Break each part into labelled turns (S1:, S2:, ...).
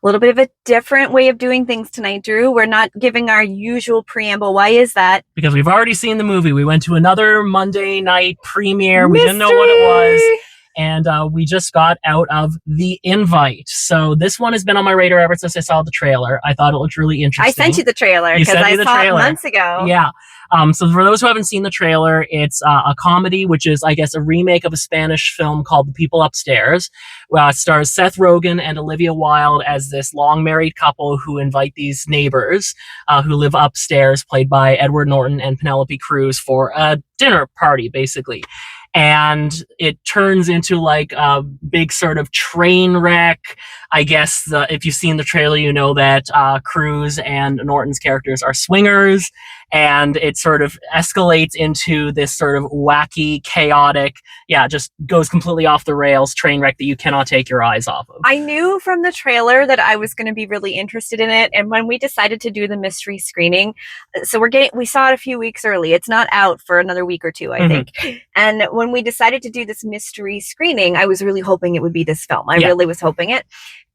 S1: little bit of a different way of doing things tonight, Drew. We're not giving our usual preamble. Why is that?
S2: Because we've already seen the movie. We went to another Monday night premiere.
S1: Mystery!
S2: We didn't know what it was. And we just got out of The Invite. So this one has been on my radar ever since I saw the trailer. I thought it looked really interesting.
S1: I sent you the trailer because I saw it months ago.
S2: Yeah. So for those who haven't seen the trailer, it's a comedy, which is, I guess, a remake of a Spanish film called The People Upstairs. It stars Seth Rogan and Olivia Wilde as this long married couple who invite these neighbors who live upstairs, played by Edward Norton and Penelope Cruz, for a dinner party, basically. And it turns into like a big sort of train wreck. I guess if you've seen the trailer, you know that Cruz and Norton's characters are swingers, and it sort of escalates into this sort of wacky, chaotic, just goes completely off the rails train wreck that you cannot take your eyes off of.
S1: I knew from the trailer that I was going to be really interested in it, and when we decided to do the mystery screening, so we saw it a few weeks early. It's not out for another week or two, I think. And when we decided to do this mystery screening, I was really hoping it would be this film. I really was hoping it.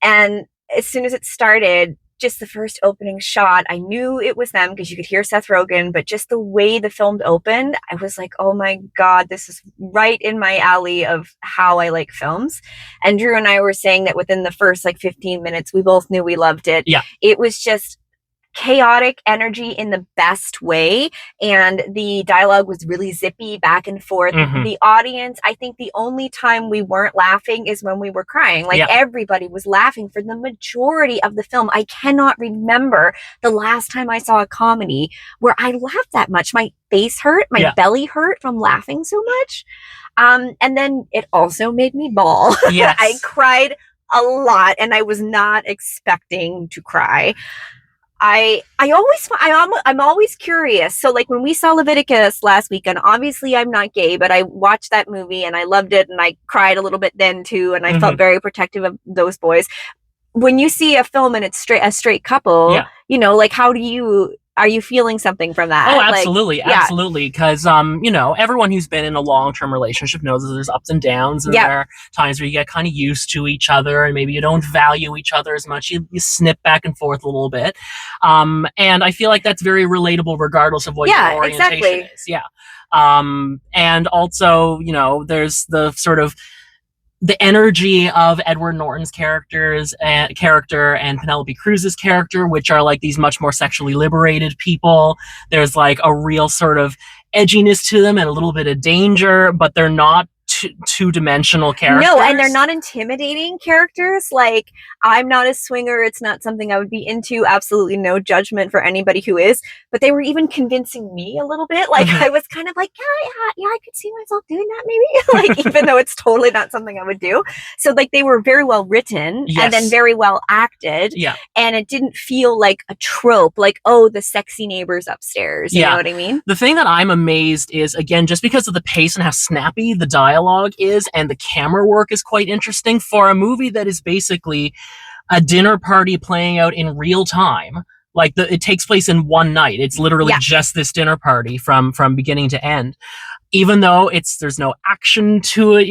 S1: And as soon as it started, just the first opening shot, I knew it was them because you could hear Seth Rogen, but just the way the film opened, I was like, oh my God, this is right in my alley of how I like films. And Drew and I were saying that within the first 15 minutes, we both knew we loved it.
S2: Yeah.
S1: It was just chaotic energy in the best way, and the dialogue was really zippy back and forth. The audience, I think the only time we weren't laughing is when we were crying. Everybody was laughing for the majority of the film. I cannot remember the last time I saw a comedy where I laughed that much. My face hurt, my belly hurt from laughing so much. And then it also made me bawl.
S2: Yes.
S1: I cried a lot, and I was not expecting to cry. I'm always curious. So when we saw Leviticus last weekend, obviously I'm not gay, but I watched that movie and I loved it, and I cried a little bit then too, and I felt very protective of those boys. When you see a film and it's a straight couple, are you feeling something from that?
S2: Oh, absolutely. Absolutely. Because, everyone who's been in a long-term relationship knows that there's ups and downs, and there are times where you get kind of used to each other, and maybe you don't value each other as much. You snip back and forth a little bit. And I feel like that's very relatable regardless of what your orientation is. Yeah. And also, there's the sort of the energy of Edward Norton's character and Penelope Cruz's character, which are these much more sexually liberated people. There's a real sort of edginess to them and a little bit of danger, but they're not two-dimensional characters.
S1: No, and they're not intimidating characters. I'm not a swinger. It's not something I would be into. Absolutely no judgment for anybody who is. But they were even convincing me a little bit. I was kind of I could see myself doing that maybe. Even though it's totally not something I would do. So they were very well written and then very well acted.
S2: Yeah.
S1: And it didn't feel like a trope, the sexy neighbors upstairs. You know what I mean?
S2: The thing that I'm amazed is, again, just because of the pace and how snappy the dialogue is, and the camera work is quite interesting for a movie that is basically a dinner party playing out in real time. It takes place in one night. It's literally just this dinner party from beginning to end. Even though there's no action to it,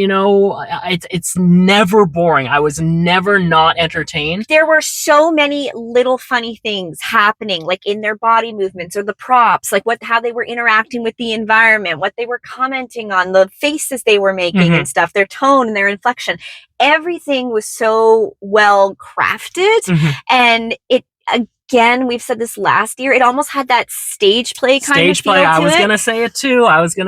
S2: it's never boring. I was never not entertained.
S1: There were so many little funny things happening, in their body movements or the props, how they were interacting with the environment, what they were commenting on, the faces they were making and stuff, their tone and their inflection. Everything was so well crafted, and it. Again, we've said this last year, it almost had that stage play kind of feel to it.
S2: I was going to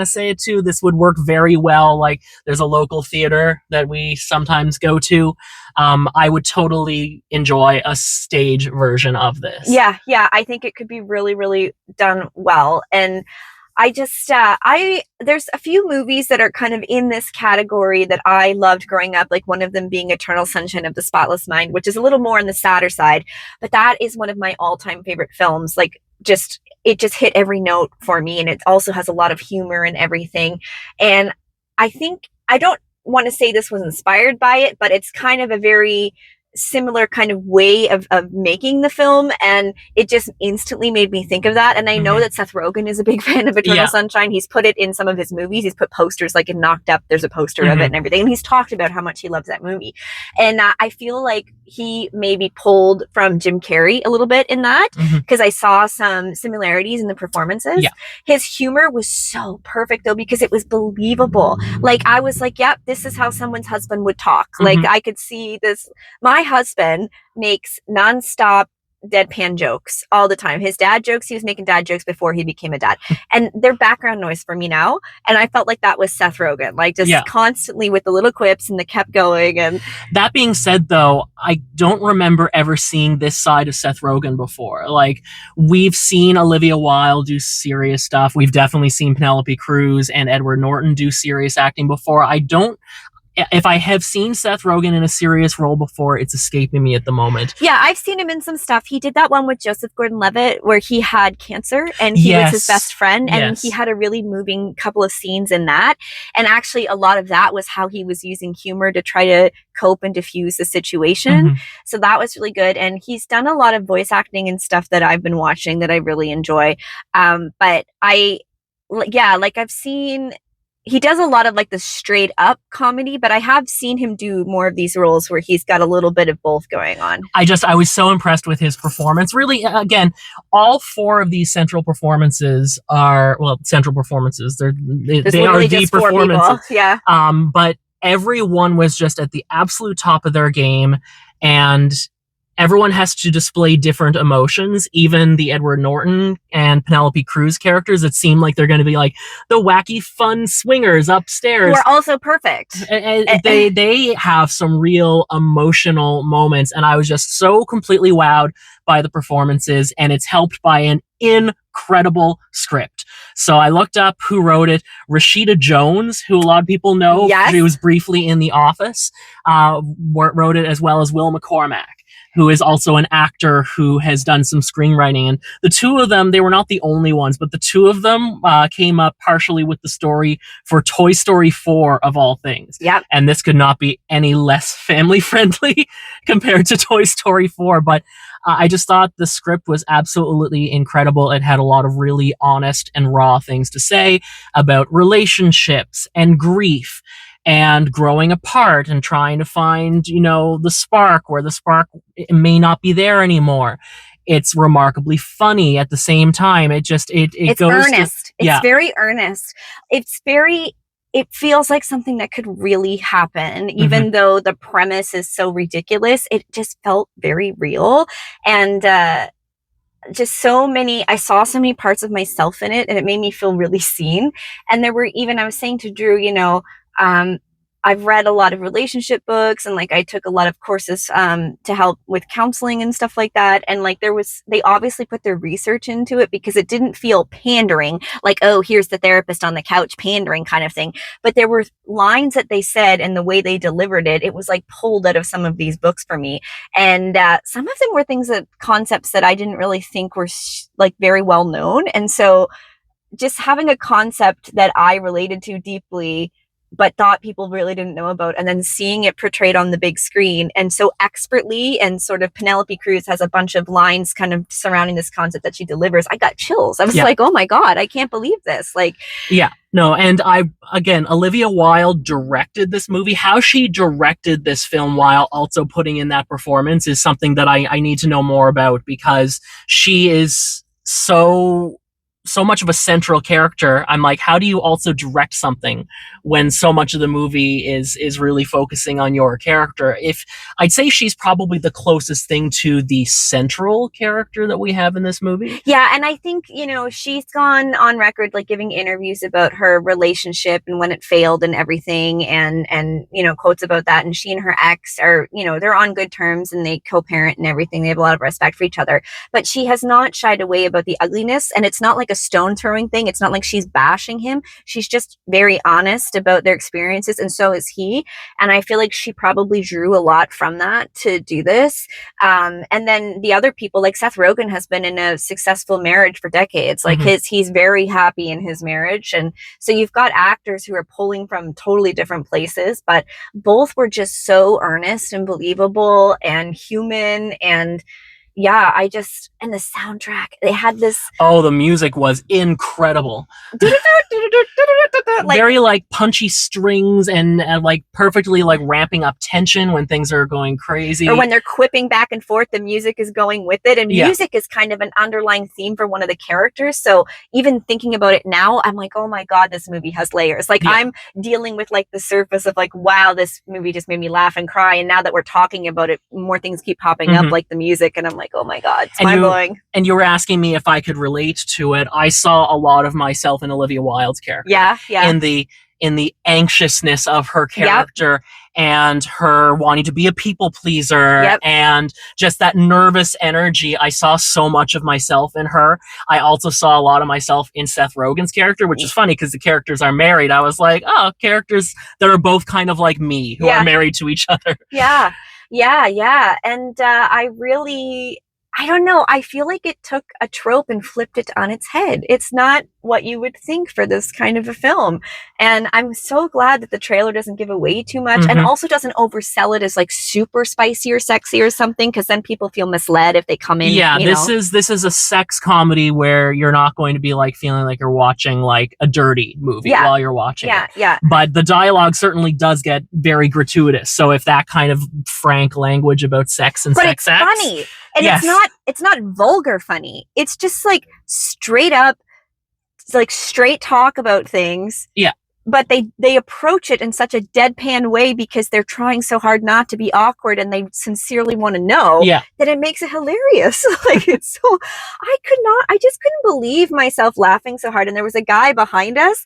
S2: say it too. This would work very well. There's a local theater that we sometimes go to. I would totally enjoy a stage version of this.
S1: Yeah. I think it could be really, really done well. And I just, there's a few movies that are kind of in this category that I loved growing up, one of them being Eternal Sunshine of the Spotless Mind, which is a little more on the sadder side, but that is one of my all-time favorite films. It just hit every note for me, and it also has a lot of humor and everything. And I think, I don't want to say this was inspired by it, but it's kind of a very similar kind of way of making the film, and it just instantly made me think of that. And I know that Seth Rogen is a big fan of Eternal Sunshine. He's put it in some of his movies. He's put posters, like in Knocked Up there's a poster of it and everything, and he's talked about how much he loves that movie. And I feel like he maybe pulled from Jim Carrey a little bit in that, because I saw some similarities in the performances. His humor was so perfect though, because it was believable. Like I was like, yep, this is how someone's husband would talk. Like I could see this. My husband makes nonstop deadpan jokes all the time. His dad jokes, he was making dad jokes before he became a dad. And they're background noise for me now. And I felt like that was Seth Rogen, like just constantly with the little quips and the kept going. And
S2: that being said, though, I don't remember ever seeing this side of Seth Rogen before. Like, we've seen Olivia Wilde do serious stuff. We've definitely seen Penelope Cruz and Edward Norton do serious acting before. If I have seen Seth Rogen in a serious role before, it's escaping me at the moment.
S1: Yeah, I've seen him in some stuff. He did that one with Joseph Gordon-Levitt where he had cancer and he was his best friend, and he had a really moving couple of scenes in that. And actually a lot of that was how he was using humor to try to cope and diffuse the situation. So that was really good. And he's done a lot of voice acting and stuff that I've been watching that I really enjoy. But I've seen... He does a lot of like the straight up comedy, but I have seen him do more of these roles where he's got a little bit of both going on.
S2: I was so impressed with his performance. Really, again, all four of these central performances are, well, central performances. They are the performances.
S1: Yeah.
S2: But everyone was just at the absolute top of their game, and everyone has to display different emotions. Even the Edward Norton and Penelope Cruz characters that seem like they're going to be like the wacky, fun swingers upstairs,
S1: who are also perfect.
S2: They have some real emotional moments, and I was just so completely wowed by the performances, and it's helped by an incredible script. So I looked up who wrote it. Rashida Jones, who a lot of people know, she was briefly in The Office, wrote it, as well as Will McCormack, who is also an actor who has done some screenwriting. And the two of them, they were not the only ones, but the two of them came up partially with the story for Toy Story 4, of all things.
S1: Yep.
S2: And this could not be any less family-friendly compared to Toy Story 4. But I just thought the script was absolutely incredible. It had a lot of really honest and raw things to say about relationships and grief and growing apart and trying to find, the spark where the spark may not be there anymore. It's remarkably funny at the same time. It's goes
S1: earnest. It's very earnest. It feels like something that could really happen, even though the premise is so ridiculous. It just felt very real. And, I saw so many parts of myself in it, and it made me feel really seen. And there were I was saying to Drew, I've read a lot of relationship books, and like I took a lot of courses to help with counseling and stuff like that. And like they obviously put their research into it, because it didn't feel pandering, like, oh, here's the therapist on the couch pandering kind of thing. But there were lines that they said, and the way they delivered it, it was like pulled out of some of these books for me. And some of them were concepts that I didn't really think were like very well known. And so just having a concept that I related to deeply, but thought people really didn't know about, and then seeing it portrayed on the big screen and so expertly, and sort of Penelope Cruz has a bunch of lines kind of surrounding this concept that she delivers. I got chills. I was like, oh my God, I can't believe this. Like,
S2: no, and Olivia Wilde directed this movie. How she directed this film while also putting in that performance is something that I need to know more about, because she is so much of a central character. I'm like, how do you also direct something when so much of the movie is really focusing on your character? If I'd say she's probably the closest thing to the central character that we have in this movie.
S1: Yeah, and I think, she's gone on record like giving interviews about her relationship and when it failed and everything, and quotes about that. And she and her ex are, they're on good terms, and they co-parent and everything. They have a lot of respect for each other. But she has not shied away about the ugliness, and it's not like a stone throwing thing. It's not like she's bashing him. She's just very honest about their experiences, and so is he. And I feel like she probably drew a lot from that to do this. And then the other people, like Seth Rogen, has been in a successful marriage for decades. Like he's very happy in his marriage, and so you've got actors who are pulling from totally different places, but both were just so earnest and believable and human. And yeah, and the soundtrack, they had this.
S2: Oh, the music was incredible. Like, very like punchy strings and like perfectly like ramping up tension when things are going crazy.
S1: Or when they're quipping back and forth, the music is going with it. And music is kind of an underlying theme for one of the characters. So even thinking about it now, I'm like, oh my God, this movie has layers. Like I'm dealing with like the surface of like, wow, this movie just made me laugh and cry. And now that we're talking about it, more things keep popping up, like the music. And I'm like, oh my God, it's mind-blowing.
S2: And you were asking me if I could relate to it. I saw a lot of myself in Olivia Wilde's character.
S1: Yeah.
S2: In the anxiousness of her character and her wanting to be a people pleaser and just that nervous energy. I saw so much of myself in her. I also saw a lot of myself in Seth Rogen's character, which is funny because the characters are married. I was like, oh, characters that are both kind of like me who are married to each other.
S1: Yeah. And I don't know. I feel like it took a trope and flipped it on its head. It's not what you would think for this kind of a film. And I'm so glad that the trailer doesn't give away too much and also doesn't oversell it as like super spicy or sexy or something, because then people feel misled if they come in.
S2: Yeah, this is a sex comedy where you're not going to be like feeling like you're watching like a dirty movie while you're watching it.
S1: Yeah.
S2: But the dialogue certainly does get very gratuitous. So if that kind of frank language about sex and sex,
S1: it's funny. And it's not vulgar funny. It's just like straight up, like straight talk about things.
S2: Yeah.
S1: But they approach it in such a deadpan way because they're trying so hard not to be awkward and they sincerely want to know that it makes it hilarious. Like it's so, I just couldn't believe myself laughing so hard. And there was a guy behind us,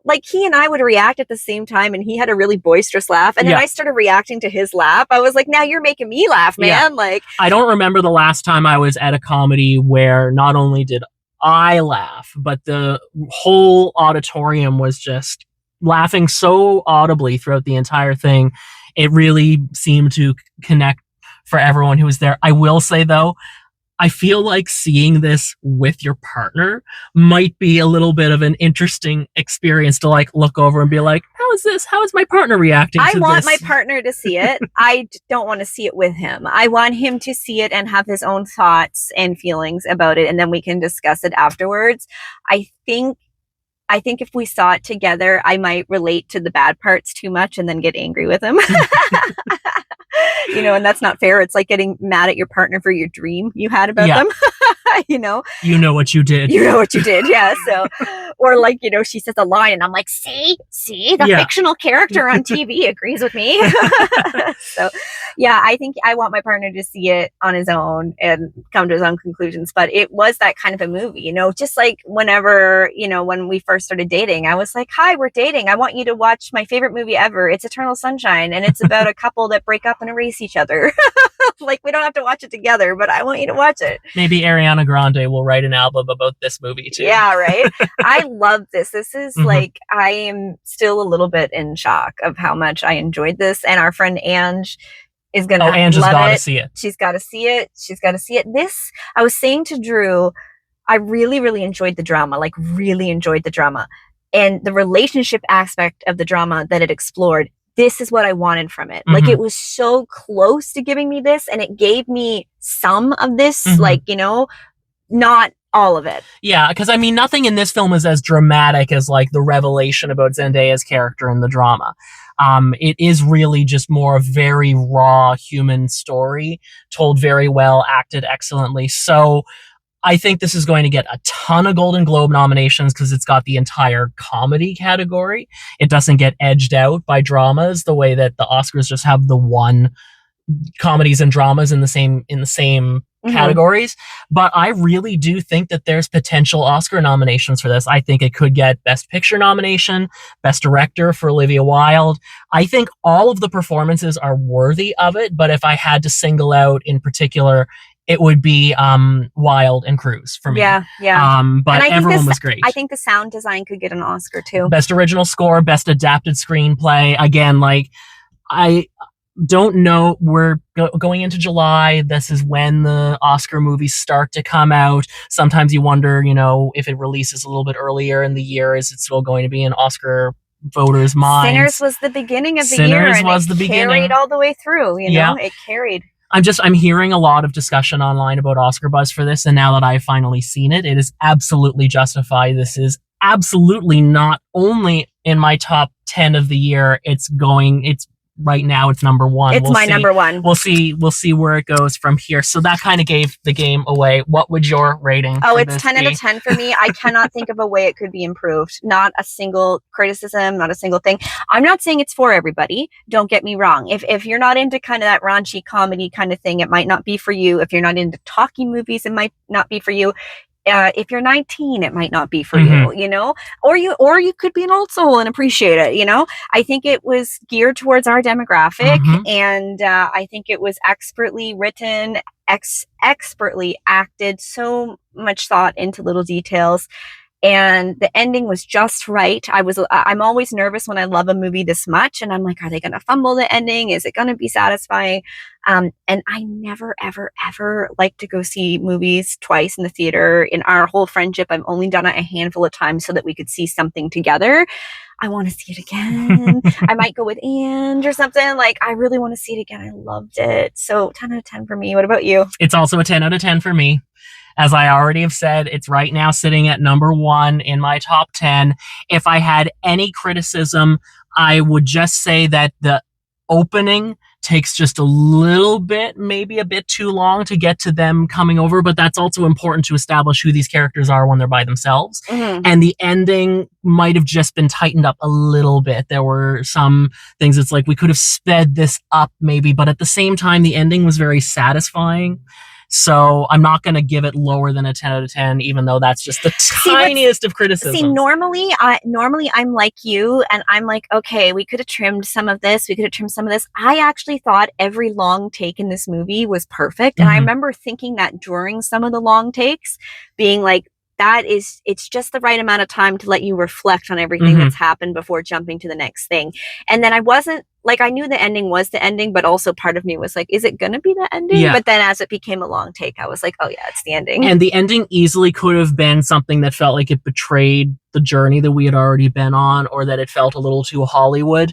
S1: like he and I would react at the same time, and he had a really boisterous laugh. And then I started reacting to his laugh. I was like, now you're making me laugh, man.
S2: Yeah.
S1: Like,
S2: I don't remember the last time I was at a comedy where not only did I laugh, but the whole auditorium was just laughing so audibly throughout the entire thing. It really seemed to connect for everyone who was there. I will say though, I feel like seeing this with your partner might be a little bit of an interesting experience to like look over and be like, how is this? How is my partner reacting to this?
S1: I want my partner to see it. I don't want to see it with him. I want him to see it and have his own thoughts and feelings about it, and then we can discuss it afterwards. I think if we saw it together, I might relate to the bad parts too much and then get angry with him. And that's not fair. It's like getting mad at your partner for your dream you had about them. You know what you did. Yeah. So, or like, she says a line and I'm like, see, the fictional character on TV agrees with me. So yeah, I think I want my partner to see it on his own and come to his own conclusions. But it was that kind of a movie, just like whenever, when we first started dating, I was like, hi, we're dating. I want you to watch my favorite movie ever. It's Eternal Sunshine. And it's about a couple that break up and erase each other. Like, we don't have to watch it together, but I want you to watch it.
S2: Maybe Ariana Grande will write an album about this movie too.
S1: Yeah, right. I love this. This is like, I am still a little bit in shock of how much I enjoyed this. And our friend Ange is going to love it.
S2: Ange has got to see it.
S1: She's got to see it. This, I was saying to Drew, I really, really enjoyed the drama, and the relationship aspect of the drama that it explored. This is what I wanted from it. Like, it was so close to giving me this, and it gave me some of this, not all of it.
S2: Yeah, because I mean, nothing in this film is as dramatic as like the revelation about Zendaya's character in the drama. It is really just more a very raw human story, told very well, acted excellently. So I think this is going to get a ton of Golden Globe nominations because it's got the entire comedy category. It doesn't get edged out by dramas the way that the Oscars just have the one comedies and dramas in the same categories. But I really do think that there's potential Oscar nominations for this. I think it could get Best Picture nomination, Best Director for Olivia Wilde. I think all of the performances are worthy of it, but if I had to single out in particular it would be Wilde and Cruz for me.
S1: Yeah.
S2: But everyone was great.
S1: I think the sound design could get an Oscar too.
S2: Best original score, best adapted screenplay. Again, like, I don't know. We're going into July. This is when the Oscar movies start to come out. Sometimes you wonder, if it releases a little bit earlier in the year, is it still going to be an Oscar voters' minds?
S1: Sinners was the beginning of the year, and it carried all the way through. It carried.
S2: I'm hearing a lot of discussion online about Oscar buzz for this, and now that I've finally seen it, it is absolutely justified. This is absolutely not only in my top 10 of the year. It's right now it's number one.
S1: It's my number one.
S2: We'll see where it goes from here. So that kind of gave the game away. What would your rating?
S1: Oh, it's 10 out of 10 for me. I cannot think of a way it could be improved. Not a single criticism, not a single thing. I'm not saying it's for everybody. Don't get me wrong. If you're not into kind of that raunchy comedy kind of thing, it might not be for you. If you're not into talking movies, it might not be for you. If you're 19, it might not be for you, or you could be an old soul and appreciate it. I think it was geared towards our demographic, and I think it was expertly written, expertly acted, so much thought into little details. And the ending was just right. I'm always nervous when I love a movie this much, and I'm like, are they going to fumble the ending? Is it going to be satisfying? And I never, ever, ever like to go see movies twice in the theater. In our whole friendship, I've only done it a handful of times so that we could see something together. I want to see it again. I might go with Ange or something. Like, I really want to see it again. I loved it. So 10 out of 10 for me. What about you?
S2: It's also a 10 out of 10 for me. As I already have said, it's right now sitting at number one in my top 10. If I had any criticism, I would just say that the opening takes just a little bit, maybe a bit too long to get to them coming over, but that's also important to establish who these characters are when they're by themselves. And the ending might have just been tightened up a little bit. There were some things it's like we could have sped this up maybe, but at the same time, the ending was very satisfying. So I'm not going to give it lower than a 10 out of 10, even though that's just the tiniest of criticisms.
S1: See, normally I'm like you, and I'm like, okay, we could have trimmed some of this. We could have trimmed some of this. I actually thought every long take in this movie was perfect. And I remember thinking that during some of the long takes, being like, it's just the right amount of time to let you reflect on everything that's happened before jumping to the next thing. And then I wasn't like, I knew the ending was the ending, but also part of me was like, is it going to be the ending? Yeah. But then as it became a long take, I was like, oh yeah, it's the ending.
S2: And the ending easily could have been something that felt like it betrayed the journey that we had already been on, or that it felt a little too Hollywood.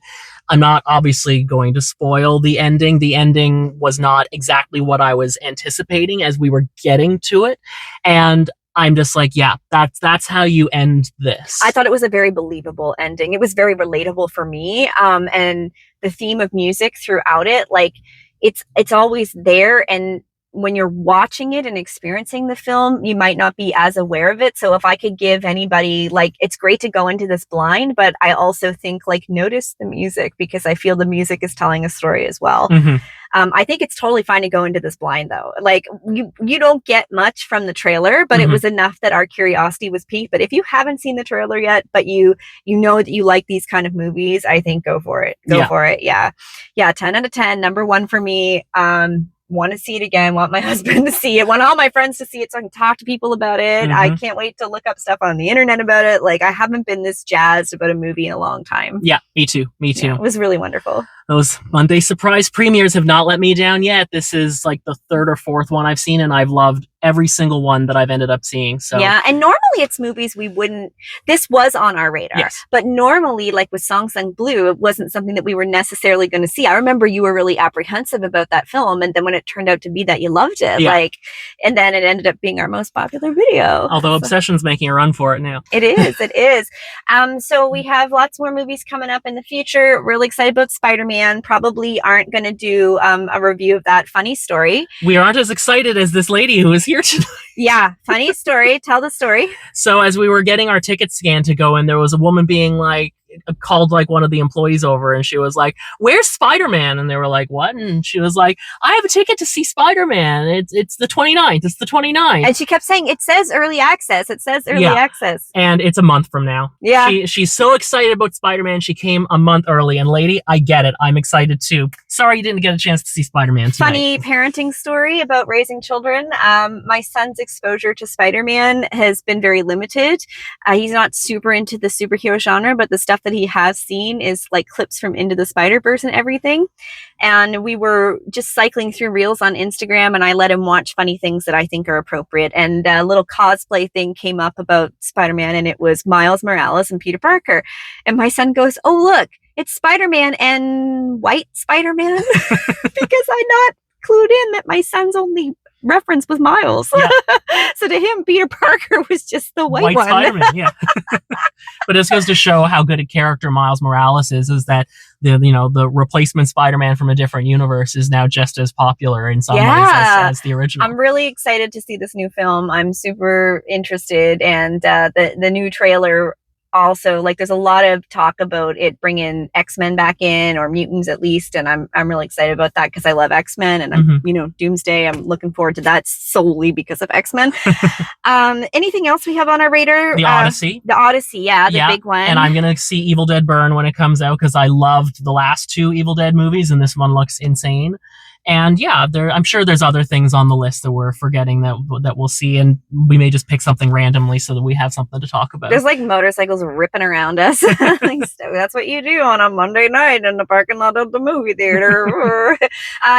S2: I'm not obviously going to spoil the ending. The ending was not exactly what I was anticipating as we were getting to it. And I'm just like, yeah, that's how you end this.
S1: I thought it was a very believable ending. It was very relatable for me. And the theme of music throughout it, like it's always there. And when you're watching it and experiencing the film, you might not be as aware of it. So if I could give anybody, like, it's great to go into this blind, but I also think, like, notice the music, because I feel the music is telling a story as well. I think it's totally fine to go into this blind, though. Like, you don't get much from the trailer, but it was enough that our curiosity was piqued. But if you haven't seen the trailer yet, but you know that you like these kind of movies, I think go for it. Go for it. Yeah. 10 out of 10. Number one for me. Want to see it again, want my husband to see it, want all my friends to see it so I can talk to people about it. I can't wait to look up stuff on the internet about it. Like, I haven't been this jazzed about a movie in a long time.
S2: Yeah, me too.
S1: Yeah, it was really wonderful.
S2: Those Monday surprise premieres have not let me down yet. This is like the third or fourth one I've seen, and I've loved every single one that I've ended up seeing. So
S1: yeah, and normally it's movies this was on our radar.
S2: Yes.
S1: But normally, like with Song Sung Blue, it wasn't something that we were necessarily going to see. I remember you were really apprehensive about that film, and then when it turned out to be that, you loved it. And then it ended up being our most popular video.
S2: Although Obsession's making a run for it now.
S1: It is. So we have lots more movies coming up in the future. Really excited about Spider-Man. Probably aren't going to do a review of that. Funny story.
S2: We aren't as excited as this lady who is here tonight.
S1: Yeah, funny story. Tell the story.
S2: So as we were getting our tickets scanned to go in, there was a woman being like, called like one of the employees over, and she was like, "Where's Spider-Man?" And they were like, "What?" And she was like, "I have a ticket to see Spider-Man. It's the 29th. It's the 29th."
S1: And she kept saying, "It says early access. It says early access."
S2: And it's a month from now.
S1: Yeah.
S2: She's so excited about Spider-Man. She came a month early. And lady, I get it. I'm excited too. Sorry you didn't get a chance to see Spider-Man tonight.
S1: Funny parenting story about raising children. My son's exposure to Spider-Man has been very limited. He's not super into the superhero genre, but the stuff that he has seen is like clips from Into the Spider-Verse and everything. And we were just cycling through reels on Instagram, and I let him watch funny things that I think are appropriate. And a little cosplay thing came up about Spider-Man, and it was Miles Morales and Peter Parker. And my son goes, "Oh, look, it's Spider-Man and white Spider-Man," because I'm not clued in that my son's only reference was Miles. Yeah. So to him, Peter Parker was just the white one.
S2: Spider-Man, yeah. But this goes to show how good a character Miles Morales is that the replacement Spider-Man from a different universe is now just as popular in some ways as the original.
S1: I'm really excited to see this new film. I'm super interested, and the new trailer also, like, there's a lot of talk about it bringing X-Men back in, or mutants at least, and I'm really excited about that because I love X-Men, and I'm Doomsday. I'm looking forward to that solely because of X-Men. Anything else we have on our radar?
S2: The Odyssey.
S1: The Odyssey, the big one.
S2: And I'm gonna see Evil Dead Burn when it comes out because I loved the last two Evil Dead movies, and this one looks insane. And yeah, I'm sure there's other things on the list that we're forgetting that we'll see, and we may just pick something randomly so that we have something to talk about.
S1: There's like motorcycles ripping around us. So that's what you do on a Monday night in the parking lot of the movie theater.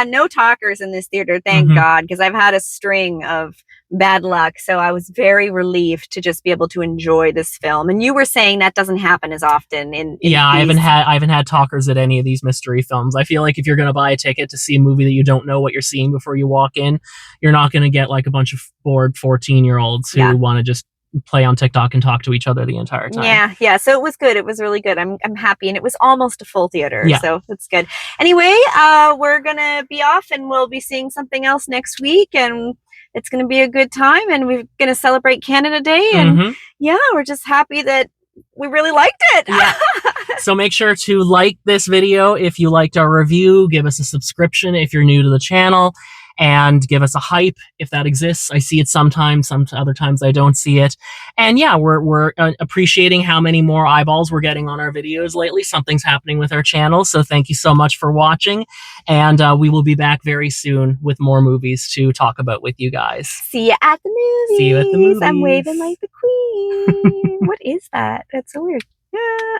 S1: No talkers in this theater, thank God, because I've had a string of bad luck. So I was very relieved to just be able to enjoy this film. And you were saying that doesn't happen as often
S2: I haven't had talkers at any of these mystery films. I feel like if you're going to buy a ticket to see a movie that you don't know what you're seeing before you walk in, you're not going to get like a bunch of bored 14-year-olds who want to just play on TikTok and talk to each other the entire time.
S1: Yeah. So it was good. It was really good. I'm happy, and it was almost a full theater.
S2: Yeah.
S1: So that's good. Anyway, we're gonna be off, and we'll be seeing something else next week, and it's gonna be a good time, and we're gonna celebrate Canada Day, and we're just happy that we really liked it.
S2: Yeah. So make sure to like this video if you liked our review. Give us a subscription if you're new to the channel, and give us a hype if that exists. I see it sometimes, some other times I don't see it. And yeah, we're appreciating how many more eyeballs we're getting on our videos lately. Something's happening with our channel, so thank you so much for watching, and we will be back very soon with more movies to talk about with you guys.
S1: See you at the movies.
S2: See you at the movies.
S1: I'm waving like the queen. What is that? That's so weird. Yeah.